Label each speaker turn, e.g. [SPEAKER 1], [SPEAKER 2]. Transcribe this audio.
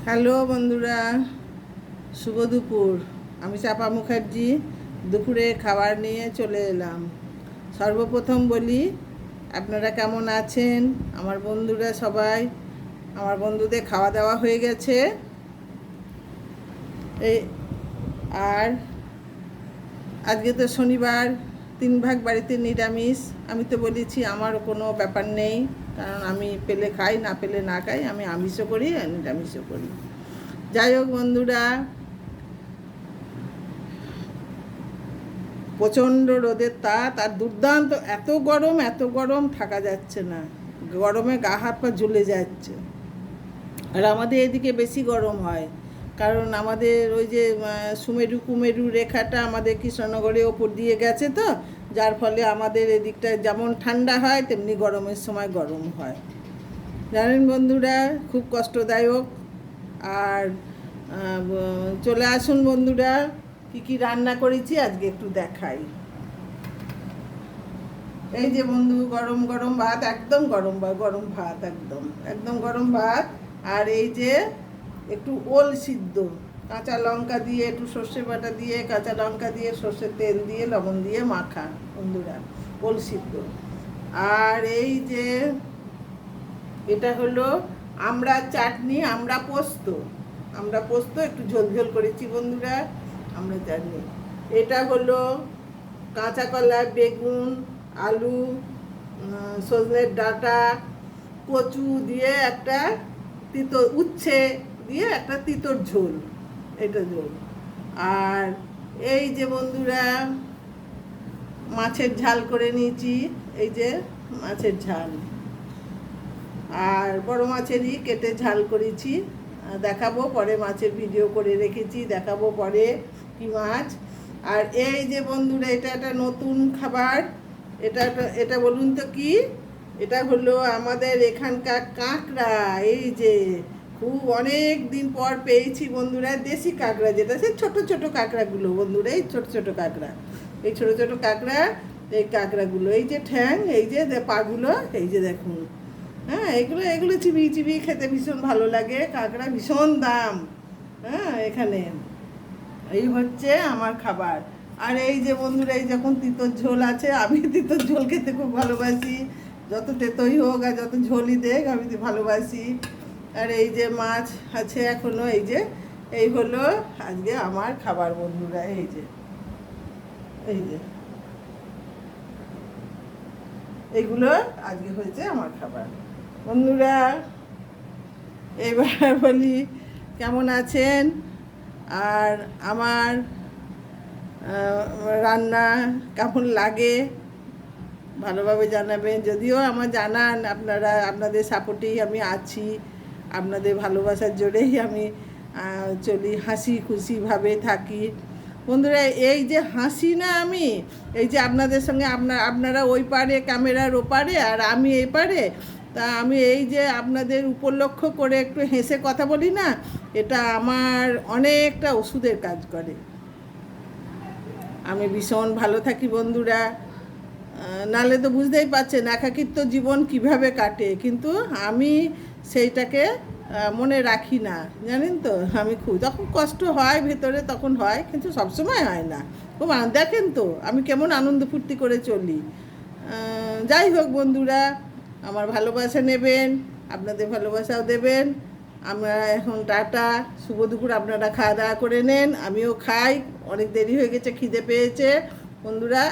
[SPEAKER 1] Hello বন্ধুরা, শুভ দুপুর। আমি চাপা মুখার্জি দুপুরে খাবার নিয়ে চলে এলাম। সর্বপ্রথম বলি, আপনারা কেমন আছেন? আমার বন্ধুরা সবাই, আমার বন্ধুদের খাওয়া দাওয়া হয়ে গেছে। এই আর আজকে তো শনিবার, 3 ভাগ বাড়িতে নিরামিষ। আমি তো বলেছি আমার কোনো ব্যাপার নেই, কারণ আমি পেলে খাই, না পেলে না খাই। আমি আমিষও করি আর নিরামিষও করি। যাই হোক বন্ধুরা, প্রচণ্ড রোদের তাপ আর দুর্দান্ত, এত গরম থাকা যাচ্ছে না। গরমে গা হাত পা জ্বলে যাচ্ছে। আর আমাদের এদিকে বেশি গরম হয়, কারণ আমাদের ওই যে সুমেরু কুমেরু রেখাটা আমাদের কৃষ্ণনগরের ওপর দিয়ে গেছে, তো যার ফলে আমাদের এদিকটা যেমন ঠান্ডা হয় তেমনি গরমের সময় গরম হয়। জানেন বন্ধুরা, খুব কষ্টদায়ক। আর চলে আসুন বন্ধুরা, কি কি রান্না করেছি আজকে একটু দেখাই। এই যে বন্ধু, গরম গরম ভাত, একদম গরম ভাত, একদম একদম গরম ভাত। আর এই যে একটু ওল সিদ্ধ, কাঁচা লঙ্কা দিয়ে, একটু সর্ষে বাটা দিয়ে, কাঁচা লঙ্কা দিয়ে, সর্ষের তেল দিয়ে, লবণ দিয়ে মাখা বন্ধুরা, ওল সিদ্ধ। আর এই যে এটা হলো আমরা চাটনি, আমরা পোস্ত একটু ঝোল ঝোল করেছি বন্ধুরা, আমরা চাটনি। এটা হলো কাঁচা কলা, বেগুন, আলু, সজনের ডাঁটা, কচু দিয়ে একটা উচ্ছে দিয়ে একটা তিতর ঝোল, এটা ঝোল। আর এই যে বন্ধুরা, মাছের ঝাল করে নিয়েছি, এই যে মাছের ঝাল। আর বড় মাছেরই কেটে ঝাল করেছি, দেখাবো পরে, মাছের ভিডিও করে রেখেছি, দেখাবো পরে কি মাছ। আর এই যে বন্ধুরা, এটা একটা নতুন খাবার। এটা বলুন তো কি? এটা হলো আমাদের এখানকার কাঁকড়া। এই যে খুব অনেক দিন পর পেয়েছি বন্ধুরা, দেশি কাঁকড়া, যেটা সে ছোট ছোট কাঁকড়াগুলো বন্ধুরা, এই ছোট ছোট কাঁকড়া, এই ছোট ছোট কাঁকড়া, এই কাঁকড়াগুলো, এই যে ঠ্যাং, এই যে পাগুলো, এই যে দেখুন। হ্যাঁ, এগুলো এগুলো চিবিয়ে চিবিয়ে খেতে ভীষণ ভালো লাগে। কাঁকড়া ভীষণ দাম, হ্যাঁ এখানে। এই হচ্ছে আমার খাবার। আর এই যে বন্ধুরা, এই যখন তিতর ঝোল আছে, আমি তিতর ঝোল খেতে খুব ভালোবাসি। যত তেতোই হোক আর যত ঝোলই দেখ, আমি তো ভালোবাসি। আর এই যে মাছ আছে এখনো, এই হলো আজকে আমার খাবার বন্ধুরা। এই যে এইগুলো আজকে হয়েছে আমার খাবার বন্ধুরা। এবার বলি, কেমন আছেন? আর আমার রান্না কেমন লাগে ভালোভাবে জানাবেন। যদিও আমার জানান আপনারা, আপনাদের সাপোর্টেই আমি আছি, আপনাদের ভালোবাসার জোরেই আমি চলি, হাসি খুশিভাবে থাকি বন্ধুরা। এই যে হাসি না আমি, এই যে আপনাদের সঙ্গে আপনারা ওই পারে ক্যামেরার ওপারে আর আমি এই পারে, তা আমি এই যে আপনাদের উপলক্ষ করে একটু হেসে কথা বলি না, এটা আমার অনেকটা ওষুধের কাজ করে। আমি ভীষণ ভালো থাকি বন্ধুরা। নাহলে তো বুঝতেই পারছেন একাকিত্ব জীবন কিভাবে কাটে, কিন্তু আমি সেইটাকে মনে রাখি না, জানেন তো। আমি খুব যখন কষ্ট হয় ভেতরে তখন হয়, কিন্তু সবসময় হয় না। খুব দেখেন তো আমি কেমন আনন্দ ফুর্তি করে চলি। যাই হোক বন্ধুরা, আমার ভালোবাসা নেবেন, আপনাদের ভালোবাসাও দেবেন। আমরা এখন টাটা, শুভ দুপুর। আপনারা খাওয়া দাওয়া করে নেন, আমিও খাই, অনেক দেরি হয়ে গেছে, খিদে পেয়েছে বন্ধুরা।